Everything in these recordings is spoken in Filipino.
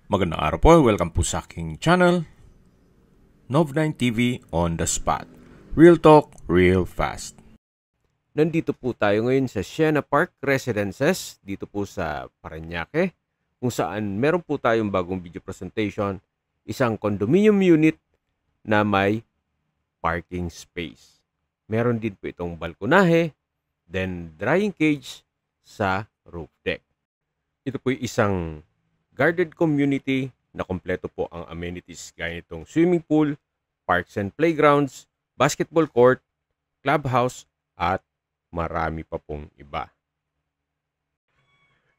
Magandang araw po, welcome po sa aking channel, Nov9 TV on the spot. Real talk, real fast. Nandito po tayo ngayon sa Sienna Park Residences, dito po sa Parañaque, kung saan meron po tayong bagong video presentation, isang condominium unit na may parking space. Meron din po itong balkonahe, then drying cage sa roof deck. Ito po isang guarded community na kompleto po ang amenities gaya nitong swimming pool, parks and playgrounds, basketball court, clubhouse, at marami pa pong iba.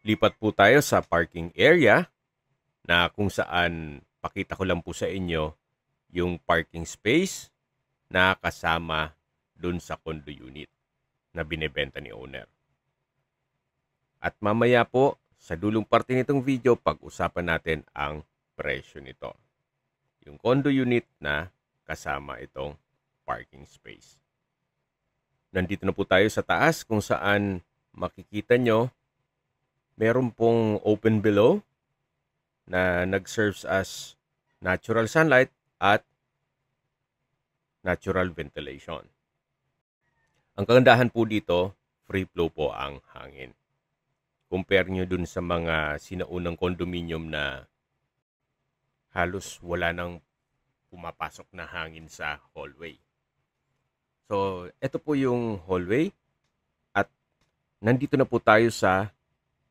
Lipat po tayo sa parking area na kung saan pakita ko lang po sa inyo yung parking space na kasama dun sa condo unit na binebenta ni owner. At mamaya po, sa dulong parte nitong video, pag-usapan natin ang presyo nito. Yung condo unit na kasama itong parking space. Nandito na po tayo sa taas kung saan makikita nyo meron pong open below na nag-serves as natural sunlight at natural ventilation. Ang kagandahan po dito, free flow po ang hangin. Compare nyo dun sa mga sinaunang condominium na halos wala nang pumapasok na hangin sa hallway. So, ito po yung hallway at nandito na po tayo sa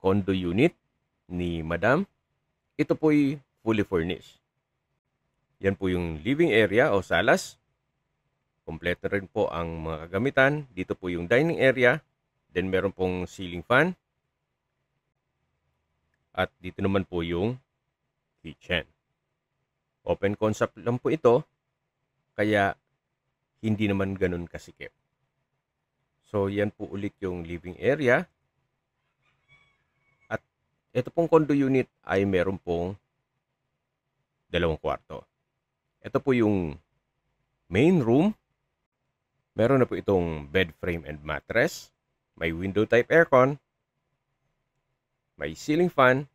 condo unit ni Madam. Ito po ay fully furnished. Yan po yung living area o salas. Kompleto rin po ang mga kagamitan. Dito po yung dining area. Then meron pong ceiling fan. At dito naman po yung kitchen. Open concept lang po ito, kaya hindi naman ganun kasikip. So, yan po ulit yung living area. At ito pong condo unit ay meron pong 2 kwarto. Ito po yung main room. Meron na po itong bed frame and mattress. May window type aircon. May ceiling fan.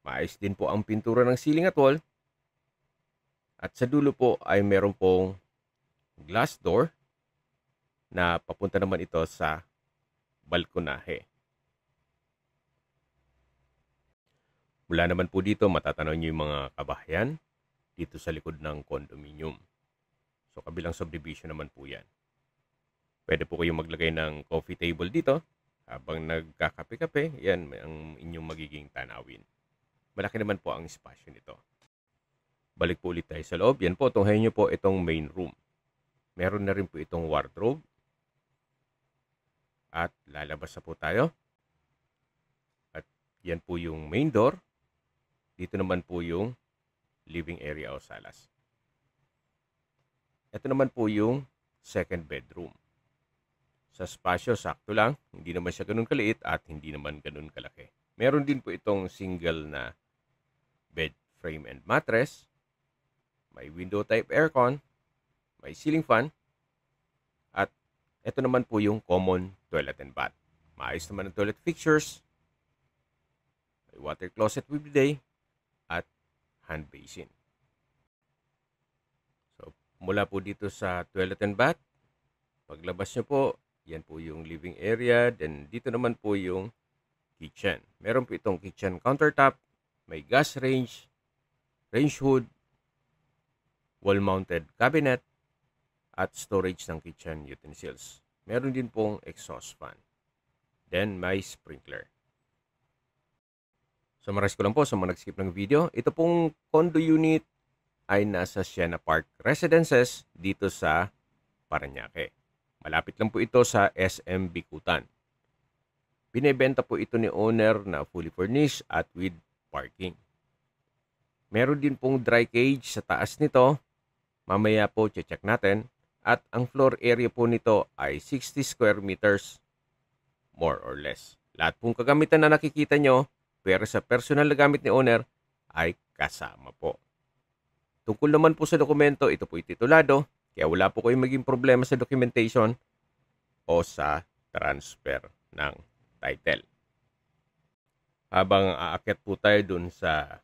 Maayos din po ang pintura ng ceiling at wall. At sa dulo po ay meron pong glass door na papunta naman ito sa balkonahe. Mula naman po dito matatanaw niyo yung mga kabahayan dito sa likod ng condominium. So kabilang subdivision naman po yan. Pwede po kayong maglagay ng coffee table dito. Habang nagkakape-kape, yan ang inyong magiging tanawin. Malaki naman po ang espasyo nito. Balik po ulit tayo sa loob. Yan po, tunghayin nyo po itong main room. Meron na rin po itong wardrobe. At lalabas na po tayo. At yan po yung main door. Dito naman po yung living area o salas. Ito naman po yung second bedroom. Sa spasyo, sakto lang. Hindi naman siya ganun kaliit at hindi naman ganun kalaki. Meron din po itong single na bed frame and mattress. May window type aircon. May ceiling fan. At ito naman po yung common toilet and bath. Maayos naman ang toilet fixtures. May water closet with bidet. At hand basin. So, mula po dito sa toilet and bath, paglabas nyo po, yan po yung living area. Then dito naman po yung kitchen. Meron po itong kitchen countertop. May gas range, range hood, wall-mounted cabinet, at storage ng kitchen utensils. Meron din pong exhaust fan. Then may sprinkler. Summarize ko lang po sa mga nag-skip ng video. Ito pong condo unit ay nasa Sienna Park Residences dito sa Parañaque. Malapit lang po ito sa SM Bicutan. Binebenta po ito ni owner na fully furnished at with parking. Meron din pong dry cage sa taas nito. Mamaya po check natin. At ang floor area po nito ay 60 square meters more or less. Lahat pong kagamitan na nakikita nyo, pero sa personal na gamit ni owner ay kasama po. Tungkol naman po sa dokumento, ito po titulado. Kaya wala po kayong maging problema sa documentation o sa transfer ng title. Habang aakyat po tayo dun sa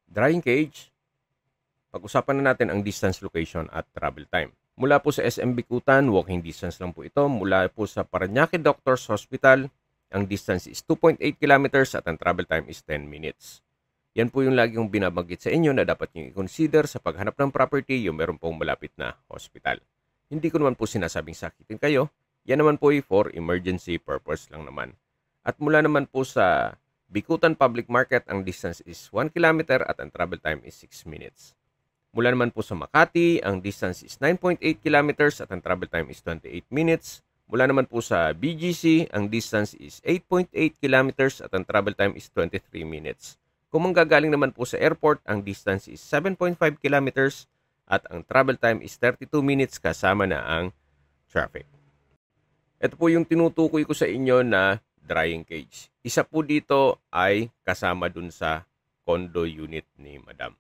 drying cage, pag-usapan na natin ang distance, location at travel time. Mula po sa SM Bicutan, walking distance lang po ito. Mula po sa Parañaque Doctors Hospital, ang distance is 2.8 kilometers at ang travel time is 10 minutes. Yan po yung lagi kong binabanggit sa inyo na dapat nyo i-consider sa paghanap ng property yung meron pong malapit na hospital. Hindi ko naman po sinasabing sakitin kayo. Yan naman po for emergency purpose lang naman. At mula naman po sa Bicutan Public Market, ang distance is 1 kilometer at ang travel time is 6 minutes. Mula naman po sa Makati, ang distance is 9.8 kilometers at ang travel time is 28 minutes. Mula naman po sa BGC, ang distance is 8.8 kilometers at ang travel time is 23 minutes. Kung manggagaling naman po sa airport, ang distance is 7.5 kilometers at ang travel time is 32 minutes kasama na ang traffic. Ito po yung tinutukoy ko sa inyo na drying cage. Isa po dito ay kasama dun sa condo unit ni Madam.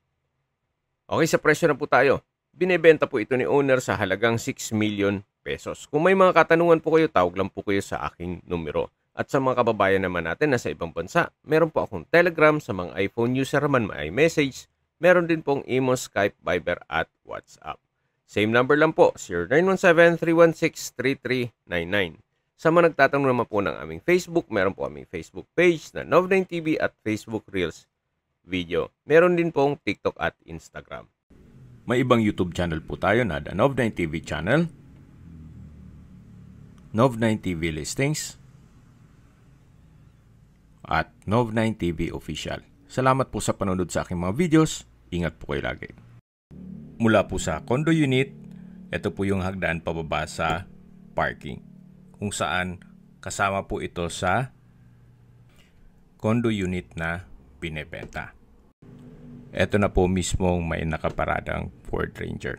Okay, sa presyo na po tayo. Binebenta po ito ni owner sa halagang 6 million pesos. Kung may mga katanungan po kayo, tawag lang po kayo sa aking numero. At sa mga kababayan naman natin na sa ibang bansa, meron po akong Telegram. Sa mga iPhone user naman, may iMessage. Meron din pong Imo, Skype, Viber at WhatsApp. Same number lang po, 0917-316-3399. Sa mga nagtatanong naman po ng aming Facebook, meron po aming Facebook page na Nov9TV at Facebook Reels video. Meron din pong TikTok at Instagram. May ibang YouTube channel po tayo na The Nov9TV channel, Nov9TV Listings, at Nov9TV Official. Salamat po sa panonood sa aking mga videos. Ingat po kayo lagi. Mula po sa condo unit, ito po yung hagdan pababa sa parking, kung saan kasama po ito sa condo unit na binebenta. Ito na po mismong may nakaparadang Ford Ranger.